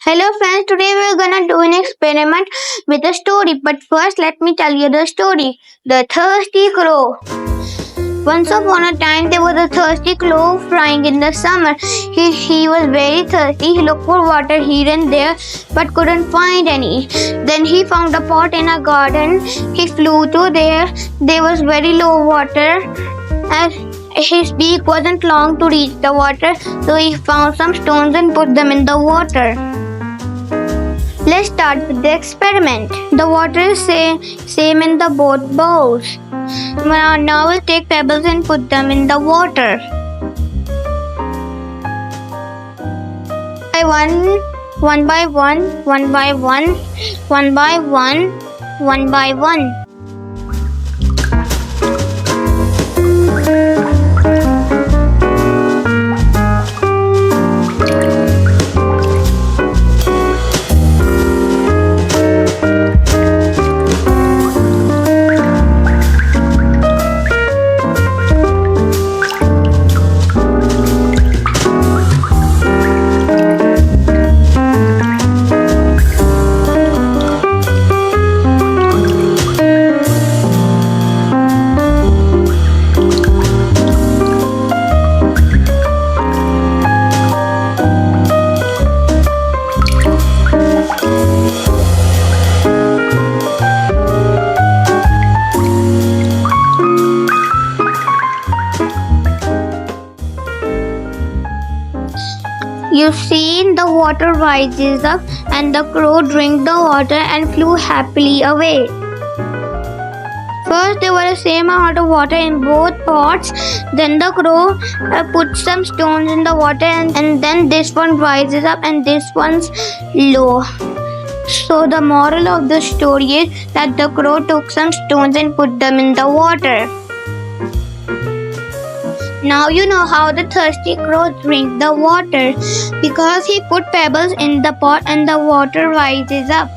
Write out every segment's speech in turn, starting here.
Hello friends, today we're gonna do an experiment with a story. But first, let me tell you the story. The Thirsty Crow. Once upon a time, there was a thirsty crow flying in the summer. He was very thirsty. He looked for water here and there, but couldn't find any. Then he found a pot in a garden. He flew to there. There was very low water, and his beak wasn't long to reach the water, so he found some stones and put them in the water. Let's start with the experiment. The water is same in the both bowls. Now we'll take pebbles and put them in the water. One by one, one by one, one by one, one by one. You see, the water rises up and the crow drank the water and flew happily away. First, there was the same amount of water in both pots. Then the crow put some stones in the water, and then this one rises up and this one's low. So the moral of the story is that the crow took some stones and put them in the water. Now you know how the thirsty crow drank the water, because he put pebbles in the pot and the water rises up.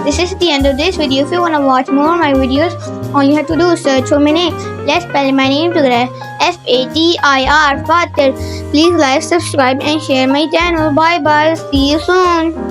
This is the end of this video. If you want to watch more of my videos, all you have to do is search for my name. Let's spell my name together. Fatir. Fatir. Please like, subscribe and share my channel. Bye bye. See you soon.